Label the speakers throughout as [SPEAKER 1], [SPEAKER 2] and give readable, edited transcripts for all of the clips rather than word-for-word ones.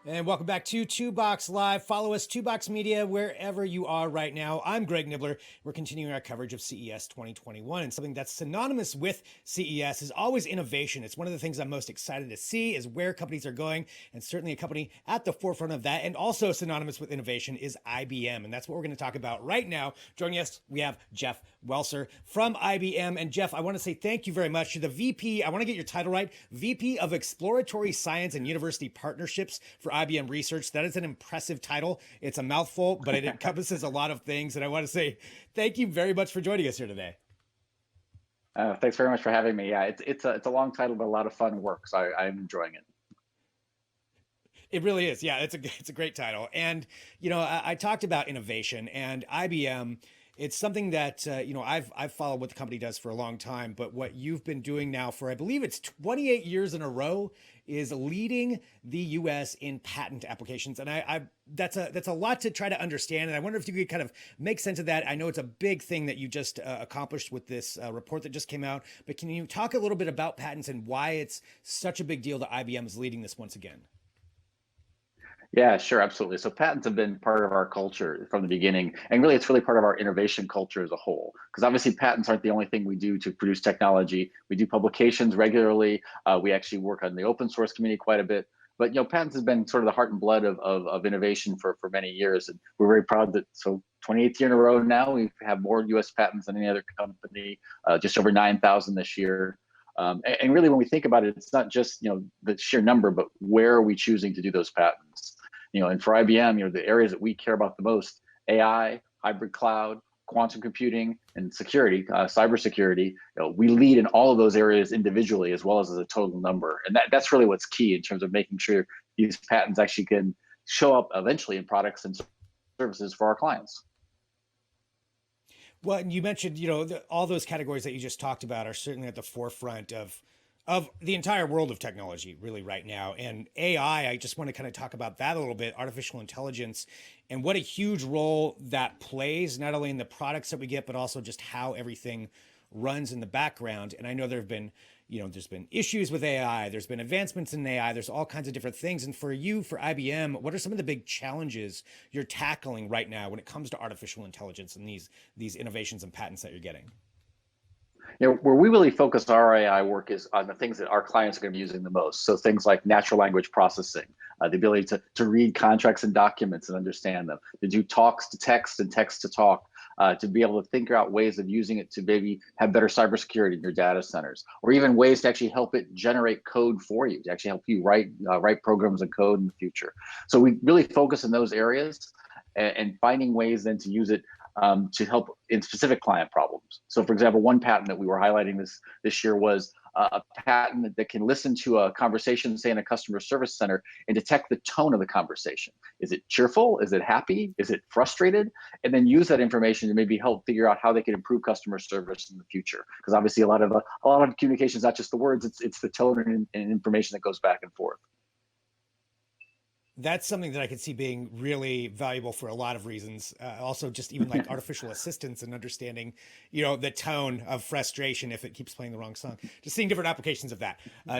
[SPEAKER 1] And welcome back to Two Box Live. Follow us, Two Box Media, wherever you are right now. I'm Greg Nibbler. We're continuing our coverage of CES 2021, and something that's synonymous with CES is always innovation. It's one of the things I'm most excited to see is where companies are going, and certainly a company at the forefront of that, and also synonymous with innovation is IBM, and that's what we're going to talk about right now. Joining us, we have Jeff Welsey from IBM. And Jeff, I want to say thank you very much to the VP. I want to get your title right, VP of Exploratory Science and University Partnerships for IBM Research. That is an impressive title. It's a mouthful, but it encompasses a lot of things. And I want to say thank you very much for joining us here today.
[SPEAKER 2] Thanks very much for having me. Yeah, it's a long title, but a lot of fun work. So I'm enjoying it.
[SPEAKER 1] It really is. Yeah, it's a great title. And, you know, I talked about innovation and IBM. It's something that, I've followed what the company does for a long time, but what you've been doing now for, I believe it's 28 years in a row, is leading the U.S. in patent applications. And that's a lot to try to understand. And I wonder if you could kind of make sense of that. I know it's a big thing that you just accomplished with this report that just came out, but can you talk a little bit about patents and why it's such a big deal that IBM is leading this once again?
[SPEAKER 2] Yeah, sure, absolutely. So patents have been part of our culture from the beginning, and really, it's really part of our innovation culture as a whole. Because obviously, patents aren't the only thing we do to produce technology. We do publications regularly. We actually work on the open source community quite a bit. But patents has been sort of the heart and blood of innovation for many years, and we're very proud that 28th year in a row now we have more U.S. patents than any other company, just over 9,000 this year. And really, when we think about it, it's not just the sheer number, but where are we choosing to do those patents? And for IBM, the areas that we care about the most: AI, hybrid cloud, quantum computing, and security, cybersecurity. We lead in all of those areas individually as well as a total number, and that's really what's key in terms of making sure these patents actually can show up eventually in products and services for our clients.
[SPEAKER 1] Well, and you mentioned, all those categories that you just talked about are certainly at the forefront of the entire world of technology really right now. And AI, I just want to kind of talk about that a little bit, artificial intelligence, and what a huge role that plays, not only in the products that we get, but also just how everything runs in the background. And I know there's been issues with AI, there's been advancements in AI, there's all kinds of different things. And for you, for IBM, what are some of the big challenges you're tackling right now when it comes to artificial intelligence and these innovations and patents that you're getting?
[SPEAKER 2] Where we really focus our AI work is on the things that our clients are going to be using the most. So things like natural language processing, the ability to read contracts and documents and understand them, to do talks to text and text to talk, to be able to think out ways of using it to maybe have better cybersecurity in your data centers, or even ways to actually help it generate code for you, to actually help you write programs and code in the future. So we really focus in those areas and finding ways then to use it to help in specific client problems. So for example, one patent that we were highlighting this year was a patent that can listen to a conversation, say in a customer service center, and detect the tone of the conversation. Is it cheerful? Is it happy? Is it frustrated? And then use that information to maybe help figure out how they can improve customer service in the future. Because obviously a lot of communication is not just the words, it's the tone and information that goes back and forth.
[SPEAKER 1] That's something that I could see being really valuable for a lot of reasons. Also, just even like artificial assistance and understanding, the tone of frustration if it keeps playing the wrong song. Just seeing different applications of that.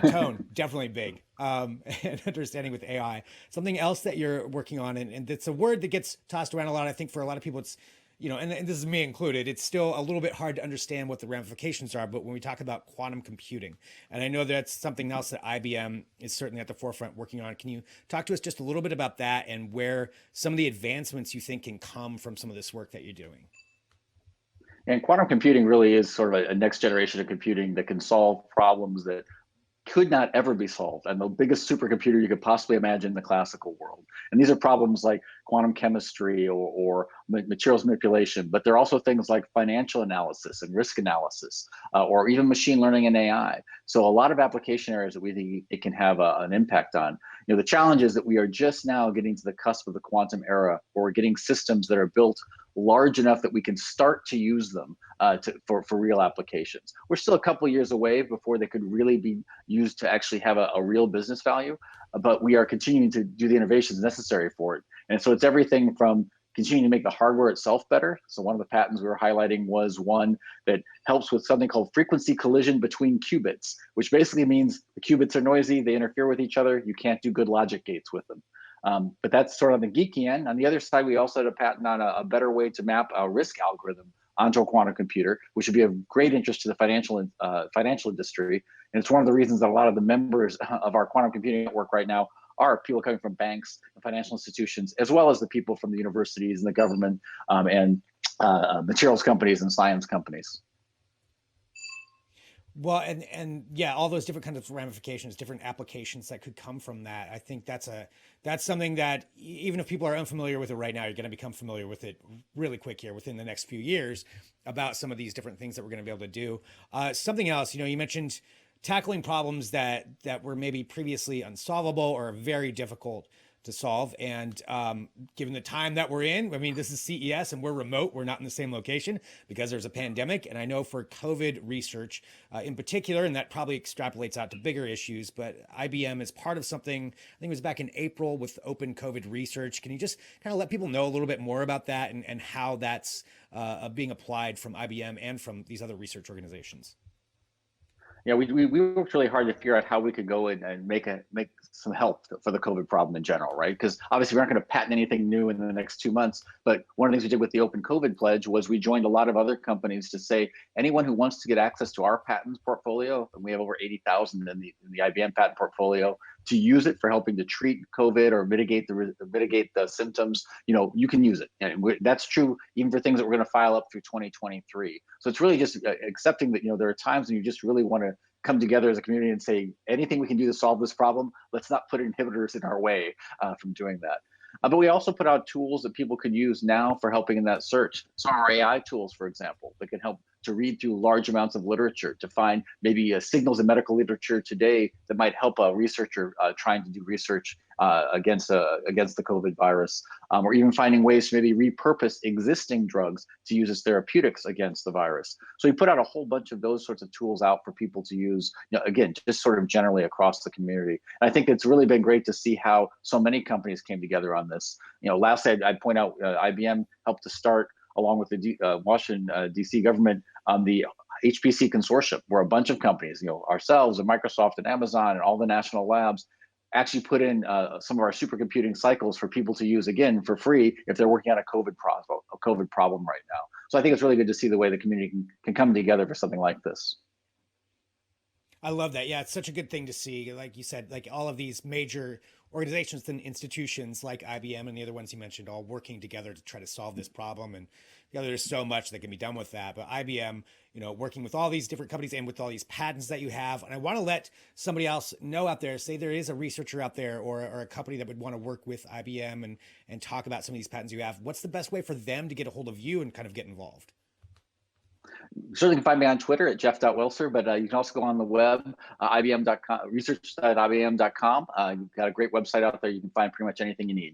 [SPEAKER 1] Tone, definitely big. And understanding with AI. Something else that you're working on, and it's a word that gets tossed around a lot. I think for a lot of people, it's and this is me included, it's still a little bit hard to understand what the ramifications are. But when we talk about quantum computing, and I know that's something else that IBM is certainly at the forefront working on, can you talk to us just a little bit about that and where some of the advancements you think can come from some of this work that you're doing?
[SPEAKER 2] And quantum computing really is sort of a next generation of computing that can solve problems that could not ever be solved, and the biggest supercomputer you could possibly imagine in the classical world. And these are problems like quantum chemistry or materials manipulation, but there are also things like financial analysis and risk analysis, or even machine learning and AI. So a lot of application areas that we think it can have an impact on. The challenge is that we are just now getting to the cusp of the quantum era, where we're getting systems that are built large enough that we can start to use them for real applications. We're still a couple of years away before they could really be used to actually have a real business value, but we are continuing to do the innovations necessary for it. And so it's everything from continuing to make the hardware itself better. So one of the patents we were highlighting was one that helps with something called frequency collision between qubits, which basically means the qubits are noisy, they interfere with each other, you can't do good logic gates with them. But that's sort of on the geeky end. On the other side, we also had a patent on a better way to map a risk algorithm onto a quantum computer, which would be of great interest to the financial industry. And it's one of the reasons that a lot of the members of our quantum computing network right now are people coming from banks and financial institutions, as well as the people from the universities and the government and materials companies and science companies.
[SPEAKER 1] Well, and yeah, all those different kinds of ramifications, different applications that could come from that. I think that's something that even if people are unfamiliar with it right now, you're going to become familiar with it really quick here within the next few years about some of these different things that we're going to be able to do. Something else, you mentioned tackling problems that were maybe previously unsolvable or very difficult to solve. And given the time that we're in, I mean, this is CES and we're remote. We're not in the same location because there's a pandemic. And I know for COVID research in particular, and that probably extrapolates out to bigger issues, but IBM is part of something, I think it was back in April with open COVID research. Can you just kind of let people know a little bit more about that and how that's being applied from IBM and from these other research organizations?
[SPEAKER 2] Yeah, we worked really hard to figure out how we could go in and make some help for the COVID problem in general, right? Because obviously we're not going to patent anything new in the next 2 months. But one of the things we did with the Open COVID Pledge was we joined a lot of other companies to say anyone who wants to get access to our patents portfolio, and we have over 80,000 in the IBM patent portfolio, to use it for helping to treat COVID or mitigate the symptoms, you can use it. And that's true even for things that we're going to file up through 2023. So it's really just accepting that, there are times when you just really want to come together as a community and say, anything we can do to solve this problem, let's not put inhibitors in our way from doing that. But we also put out tools that people can use now for helping in that search. So our AI tools, for example, that can help to read through large amounts of literature, to find maybe signals in medical literature today that might help a researcher trying to do research against the COVID virus, or even finding ways to maybe repurpose existing drugs to use as therapeutics against the virus. So we put out a whole bunch of those sorts of tools out for people to use, again, just sort of generally across the community. And I think it's really been great to see how so many companies came together on this. Lastly, I'd point out IBM helped to start, along with the Washington, D.C. government, the HPC consortium, where a bunch of companies, ourselves and Microsoft and Amazon and all the national labs, actually put in some of our supercomputing cycles for people to use, again, for free if they're working on a COVID problem right now. So I think it's really good to see the way the community can come together for something like this.
[SPEAKER 1] I love that. Yeah, it's such a good thing to see. Like you said, like all of these major organizations and institutions like IBM and the other ones you mentioned all working together to try to solve this problem. And there's so much that can be done with that. But IBM, working with all these different companies and with all these patents that you have. And I want to let somebody else know out there, say there is a researcher out there or a company that would want to work with IBM and talk about some of these patents you have. What's the best way for them to get a hold of you and kind of get involved?
[SPEAKER 2] Certainly can find me on Twitter at jeff.welser, but you can also go on the web, ibm.com, research.ibm.com. You've got a great website out there. You can find pretty much anything you need.